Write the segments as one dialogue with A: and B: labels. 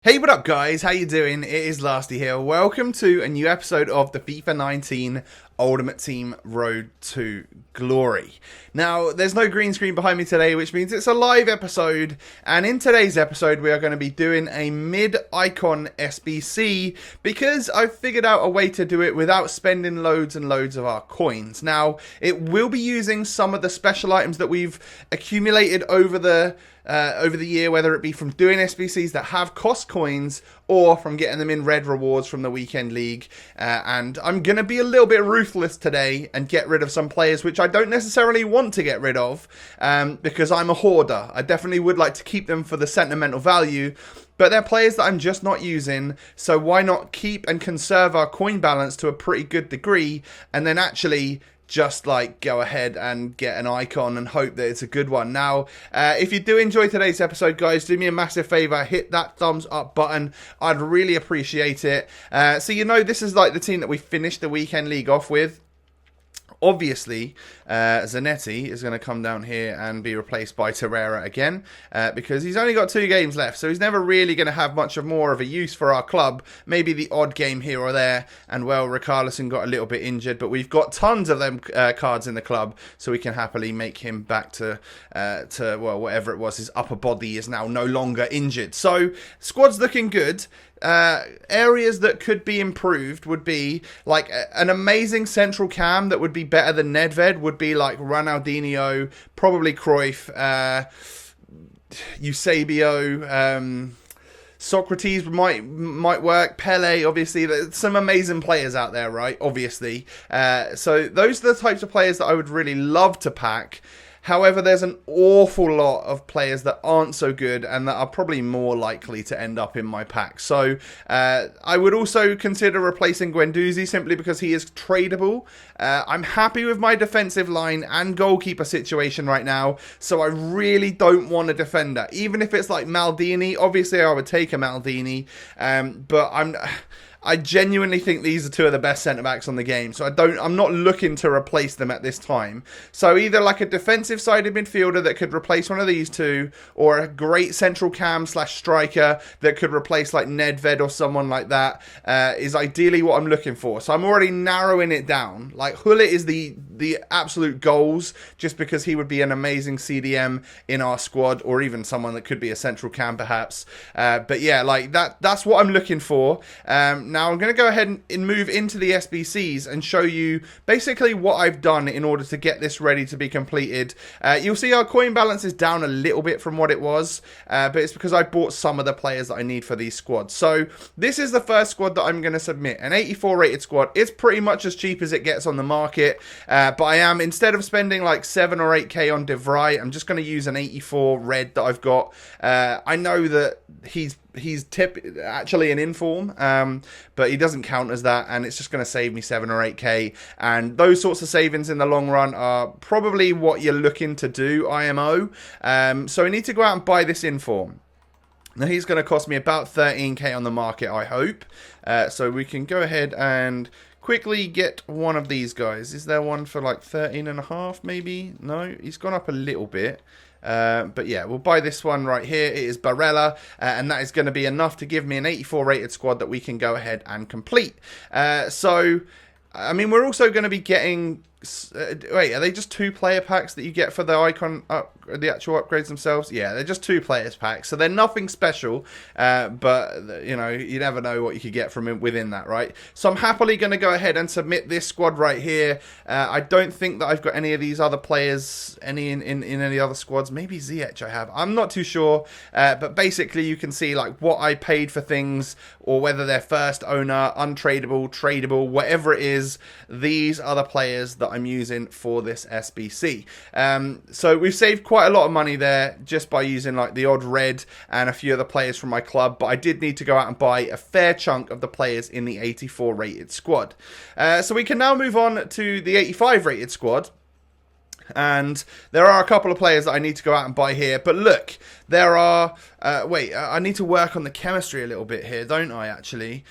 A: Hey, what up guys? How you doing? It is Lasty here. Welcome to a new episode of the FIFA 19 Ultimate Team Road to Glory. Now, there's no green screen behind me today, which means it's a live episode, and in today's episode we are going to be doing a mid-icon SBC because I've figured out a way to do it without spending loads and loads of our coins. Now, it will be using some of the special items that we've accumulated over the year, whether it be from doing SBCs that have cost coins or from getting them in red rewards from the weekend league. And I'm going to be a little bit ruthless today and get rid of some players which I don't necessarily want to get rid of because I'm a hoarder. I definitely would like to keep them for the sentimental value, but they're players that I'm just not using, so why not keep and conserve our coin balance to a pretty good degree and then actually just like go ahead and get an icon and hope that it's a good one. Now, if you do enjoy today's episode, guys, do me a massive favor, hit that thumbs up button. I'd really appreciate it. So you know, this is like the team that we finished the weekend league off with. Obviously, Zanetti is going to come down here and be replaced by Torreira again because he's only got 2 games left, so he's never really going to have much of more of a use for our club. Maybe the odd game here or there, and well, Richarlison got a little bit injured, but we've got tons of them cards in the club, so we can happily make him back to well, whatever it was, his upper body is now no longer injured. So, squad's looking good. Areas that could be improved would be like an amazing central cam that would be better than Nedved would be like Ronaldinho, probably Cruyff, Eusebio, Socrates might work, Pele, obviously. There's some amazing players out there, right? Obviously. So those are the types of players that I would really love to pack. However, there's an awful lot of players that aren't so good and that are probably more likely to end up in my pack. So I would also consider replacing Guendouzi simply because he is tradable. I'm happy with my defensive line and goalkeeper situation right now, so I really don't want a defender. Even if it's like Maldini, obviously I would take a Maldini, but I genuinely think these are 2 of the best centre-backs on the game, so I'm not looking to replace them at this time. So either like a defensive-sided midfielder that could replace one of these 2, or a great central cam / striker that could replace like Nedved or someone like that is ideally what I'm looking for. So I'm already narrowing it down. Like Hullet is the absolute goals, just because he would be an amazing CDM in our squad, or even someone that could be a central cam perhaps. But yeah, like that's what I'm looking for. Now I'm going to go ahead and move into the SBCs and show you basically what I've done in order to get this ready to be completed. You'll see our coin balance is down a little bit from what it was, but it's because I bought some of the players that I need for these squads. So this is the first squad that I'm going to submit, an 84 rated squad. It's pretty much as cheap as it gets on the market, but I am, instead of spending like 7 or 8k on De Vrij, I'm just going to use an 84 red that I've got. I know that he's actually an inform, but he doesn't count as that, and it's just going to save me 7 or 8k, and those sorts of savings in the long run are probably what you're looking to do, IMO. So I need to go out and buy this inform. Now he's going to cost me about 13k on the market, I hope. So we can go ahead and quickly get one of these guys. Is there one for like 13.5 maybe? No, he's gone up a little bit. But yeah, we'll buy this one right here. It is Barella, and that is going to be enough to give me an 84 rated squad that we can go ahead and complete. So, I mean, we're also going to be getting... wait, are they just 2 player packs that you get for the icon the actual upgrades themselves? Yeah, they're just 2 players packs, so they're nothing special, but you know, you never know what you could get from within that, right? So I'm happily going to go ahead and submit this squad right here. I don't think that I've got any of these other players in any other squads. Maybe Ziyech I have, I'm not too sure, but basically you can see like what I paid for things, or whether they're first owner, untradeable, tradable, whatever it is. These are the players that I'm using for this SBC. So we've saved quite a lot of money there just by using like the odd red and a few other players from my club, but I did need to go out and buy a fair chunk of the players in the 84 rated squad. So we can now move on to the 85 rated squad. And there are a couple of players that I need to go out and buy here. But look, there are... wait, I need to work on the chemistry a little bit here, don't I, actually?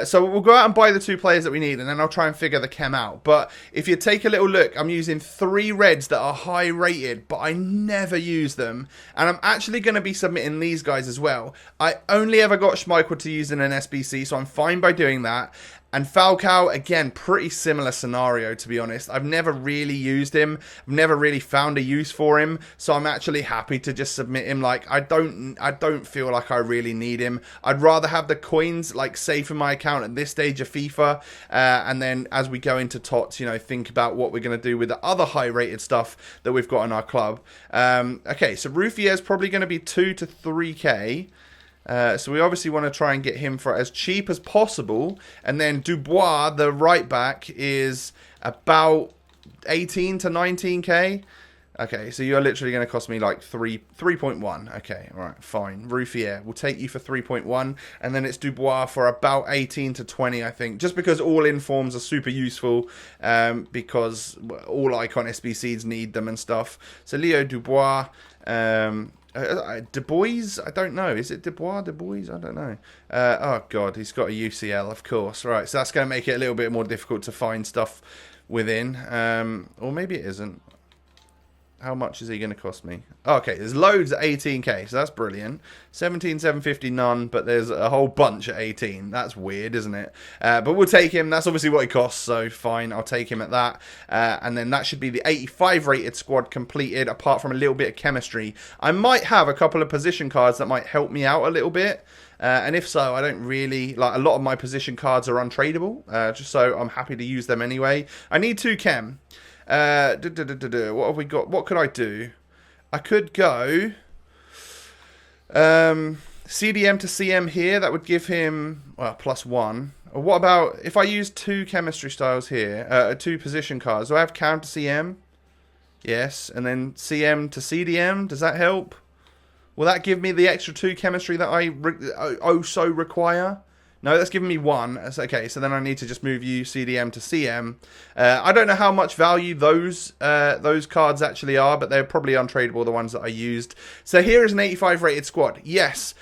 A: So we'll go out and buy the 2 players that we need, and then I'll try and figure the chem out. But if you take a little look, I'm using 3 reds that are high rated, but I never use them. And I'm actually going to be submitting these guys as well. I only ever got Schmeichel to use in an SBC, so I'm fine by doing that. And Falcao, again, pretty similar scenario, to be honest. I've never really used him. I've never really found a use for him. So I'm actually happy to just submit him. Like, I don't feel like I really need him. I'd rather have the coins, like, safe in my account at this stage of FIFA. And then as we go into TOTS, you know, think about what we're going to do with the other high-rated stuff that we've got in our club. Okay, so Rufier's probably going to be 2 to 3k. So we obviously want to try and get him for as cheap as possible. And then Dubois, the right back, is about 18 to 19k. Okay, so you're literally going to cost me like 3.1. Okay, all right, fine. Ruffier, we'll take you for 3.1. And then it's Dubois for about 18 to 20, I think. Just because all-in forms are super useful. Because all Icon SBCs need them and stuff. So Leo Dubois... Du Bois? I don't know. Is it Dubois? Du Bois? I don't know. Oh, God. He's got a UCL, of course. Right, so that's going to make it a little bit more difficult to find stuff within. Or maybe it isn't. How much is he going to cost me? Oh, okay, there's loads at 18k, so that's brilliant. 17,750 none, but there's a whole bunch at 18. That's weird, isn't it? But we'll take him. That's obviously what he costs, so fine. I'll take him at that. And then that should be the 85 rated squad completed, apart from a little bit of chemistry. I might have a couple of position cards that might help me out a little bit. And if so, I don't really... Like, a lot of my position cards are untradeable, just so I'm happy to use them anyway. I need 2 chem. What have we got? What could I do? I could go CDM to CM here. That would give him, well, +1. Or what about if I use 2 chemistry styles here, 2 position cards? Do I have cam to CM? Yes. And then CM to CDM. Does that help? Will that give me the extra 2 chemistry that I so require? No, that's giving me 1. That's okay, so then I need to just move you CDM to CM. I don't know how much value those cards actually are, but they're probably untradeable, the ones that I used. So here is an 85 rated squad. Yes.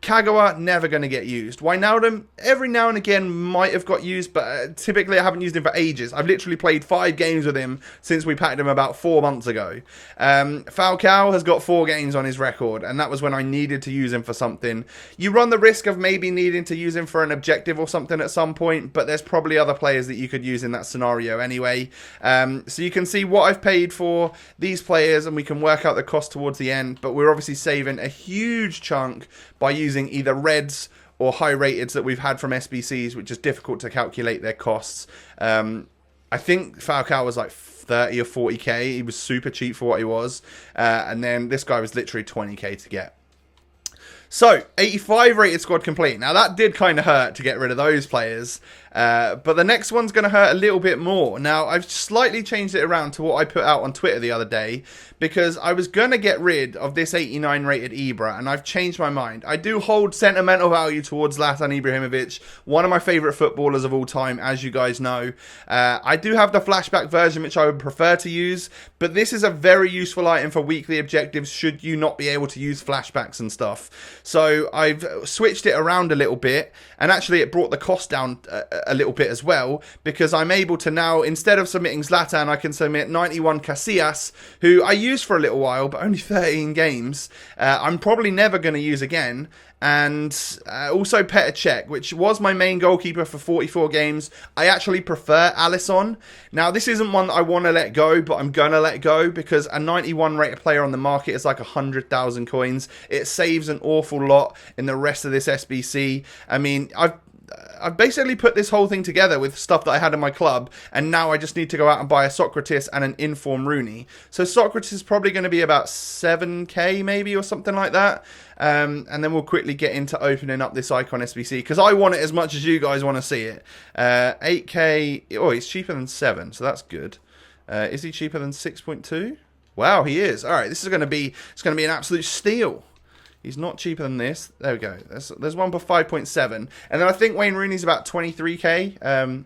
A: Kagawa, never going to get used. Wijnaldum, every now and again might have got used, but typically I haven't used him for ages. I've literally played 5 games with him since we packed him about 4 months ago. Falcao has got 4 games on his record, and that was when I needed to use him for something. You run the risk of maybe needing to use him for an objective or something at some point, but there's probably other players that you could use in that scenario anyway. So you can see what I've paid for these players, and we can work out the cost towards the end, but we're obviously saving a huge chunk by using either reds or high rateds that we've had from SBCs, which is difficult to calculate their costs. I think Falcao was like 30 or 40k. He was super cheap for what he was. And then this guy was literally 20k to get. So, 85 rated squad complete. Now, that did kind of hurt to get rid of those players. But the next one's going to hurt a little bit more. Now, I've slightly changed it around to what I put out on Twitter the other day, because I was going to get rid of this 89 rated Ibra, and I've changed my mind. I do hold sentimental value towards Zlatan Ibrahimovic, one of my favourite footballers of all time, as you guys know. I do have the flashback version, which I would prefer to use, but this is a very useful item for weekly objectives should you not be able to use flashbacks and stuff. So I've switched it around a little bit, and actually it brought the cost down a little bit as well, because I'm able to now, instead of submitting Zlatan, I can submit 91 Casillas, who I used for a little while, but only 13 games. I'm probably never going to use again. And also Petr Cech, which was my main goalkeeper for 44 games. I actually prefer Alisson. Now, this isn't one that I want to let go, but I'm going to let go because a 91 rated player on the market is like 100,000 coins. It saves an awful lot in the rest of this SBC. I mean, I've basically put this whole thing together with stuff that I had in my club, and now I just need to go out and buy a Socrates and an inform Rooney. So Socrates is probably going to be about 7k maybe or something like that. And then we'll quickly get into opening up this Icon SBC, because I want it as much as you guys want to see it. 8k, oh, he's cheaper than 7, so that's good. Is he cheaper than 6.2? Wow, he is. All right, this is going to be, it's going to be an absolute steal. He's not cheaper than this. There we go. There's one for 5.7. And then I think Wayne Rooney's about 23k.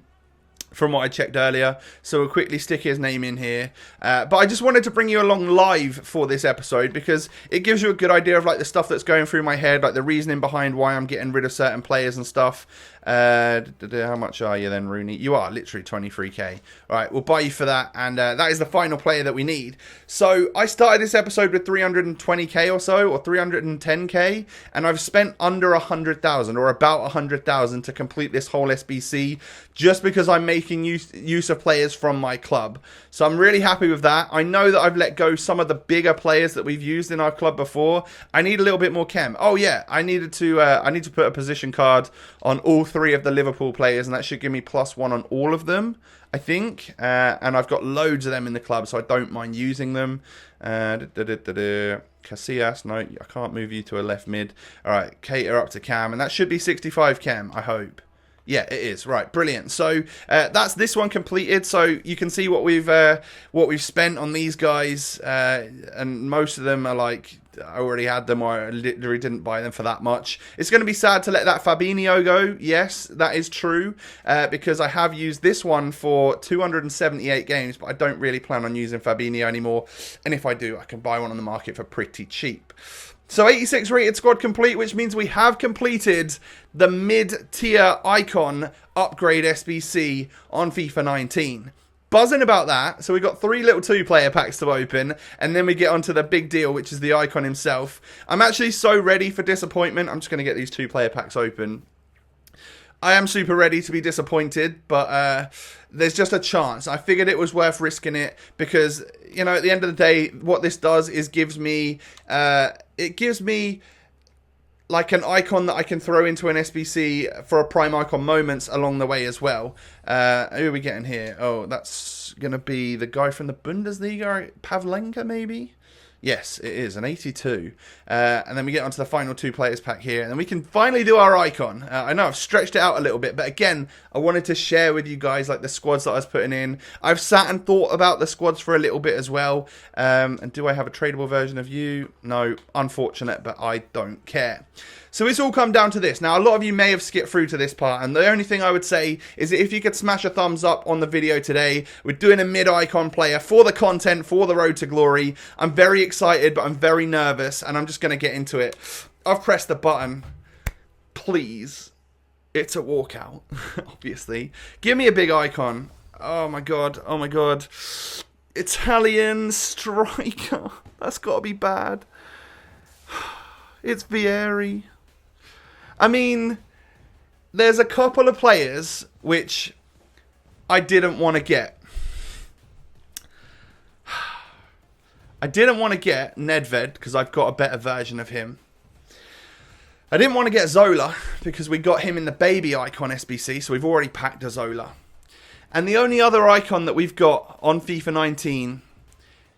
A: from what I checked earlier, so we'll quickly stick his name in here. But I just wanted to bring you along live for this episode because it gives you a good idea of like the stuff that's going through my head, like the reasoning behind why I'm getting rid of certain players and stuff. How much are you then, Rooney? You are literally 23k. All right, we'll buy you for that, and that is the final player that we need. So I started this episode with 320k or so, or 310k, and I've spent under 100,000 or about 100,000 to complete this whole SBC, just because I'm making use of players from my club. So I'm really happy with that. I know that I've let go some of the bigger players that we've used in our club before. I need a little bit more chem. Oh yeah, I need to put a position card on all 3 of the Liverpool players, and that should give me +1 on all of them, I think. And I've got loads of them in the club, so I don't mind using them. Casillas, no, I can't move you to a left mid. All right, cater up to Cam, and that should be 65 Cam, I hope. Yeah, it is. Right, brilliant. So that's this one completed. So you can see what we've spent on these guys, and most of them are like, I already had them, or I literally didn't buy them for that much. It's going to be sad to let that Fabinho go. Yes, that is true, because I have used this one for 278 games, but I don't really plan on using Fabinho anymore. And if I do, I can buy one on the market for pretty cheap. So 86 rated squad complete, which means we have completed the mid-tier icon upgrade SBC on FIFA 19. Buzzing about that. So we've got 3 little 2-player packs to open, and then we get onto the big deal, which is the icon himself. I'm actually so ready for disappointment. I'm just going to get these 2-player packs open. I am super ready to be disappointed, but there's just a chance. I figured it was worth risking it because, you know, at the end of the day, what this does is gives me like an icon that I can throw into an SBC for a prime icon moments along the way as well. Who are we getting here? Oh, that's going to be the guy from the Bundesliga, Pavlenka maybe? Yes, it is, an 82. And then we get onto the final 2 players pack here. And then we can finally do our icon. I know I've stretched it out a little bit. But again, I wanted to share with you guys like the squads that I was putting in. I've sat and thought about the squads for a little bit as well. And do I have a tradable version of you? No, unfortunate, but I don't care. So it's all come down to this. Now, a lot of you may have skipped through to this part, and the only thing I would say is that if you could smash a thumbs up on the video today, we're doing a mid-icon player for the content, for the road to glory. I'm very excited, but I'm very nervous, and I'm just going to get into it. I've pressed the button. Please. It's a walkout, obviously. Give me a big icon. Oh, my God. Oh, my God. Italian striker. That's got to be bad. It's Vieri. I mean, there's a couple of players which I didn't want to get. I didn't want to get Nedved because I've got a better version of him. I didn't want to get Zola because we got him in the baby icon SBC, so we've already packed a Zola. And the only other icon that we've got on FIFA 19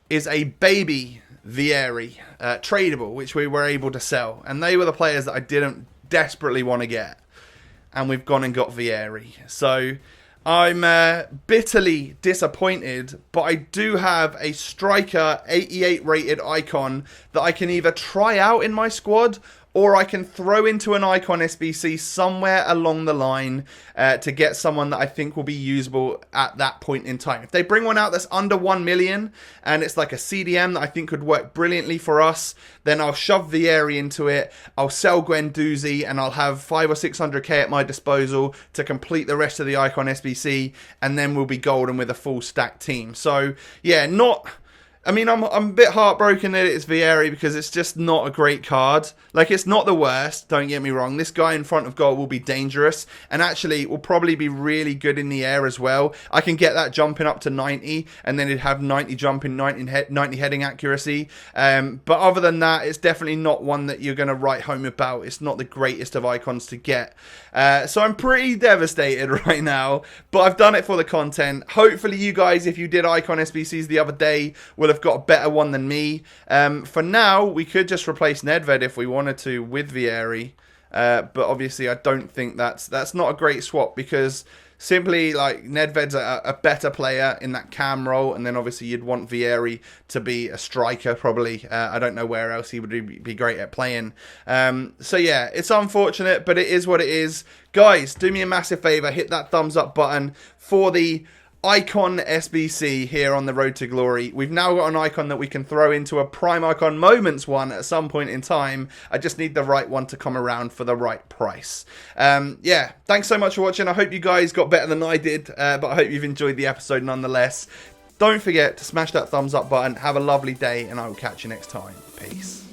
A: is a baby Vieri, tradable, which we were able to sell. And they were the players that I didn't desperately want to get. And we've gone and got Vieri. So I'm bitterly disappointed, but I do have a striker 88 rated icon that I can either try out in my squad or I can throw into an icon SBC somewhere along the line to get someone that I think will be usable at that point in time. If they bring one out that's under 1 million and it's like a CDM that I think could work brilliantly for us, then I'll shove Vieri into it. I'll sell Guendouzi and I'll have 500 or 600k at my disposal to complete the rest of the icon SBC, and then we'll be golden with a full stack team. So yeah, I'm a bit heartbroken that it's Vieri because it's just not a great card. Like, it's not the worst, don't get me wrong. This guy in front of goal will be dangerous and actually will probably be really good in the air as well. I can get that jumping up to 90 and then it'd have 90 jumping, 90 heading accuracy. But other than that, it's definitely not one that you're going to write home about. It's not the greatest of icons to get. So I'm pretty devastated right now, but I've done it for the content. Hopefully you guys, if you did icon SBCs the other day, will have got a better one than me. For now, we could just replace Nedved if we wanted to with Vieri. But obviously I don't think that's not a great swap because Simply, like, Nedved's a better player in that cam role, and then obviously you'd want Vieri to be a striker, probably. I don't know where else he would be great at playing. So yeah, it's unfortunate, but it is what it is. Guys, do me a massive favour, hit that thumbs up button for the Icon SBC here on the Road to Glory. We've now got an icon that we can throw into a Prime Icon Moments one at some point in time. I just need the right one to come around for the right price. Yeah, thanks so much for watching. I hope you guys got better than I did, but I hope you've enjoyed the episode nonetheless. Don't forget to smash that thumbs up button. Have a lovely day, and I will catch you next time. Peace.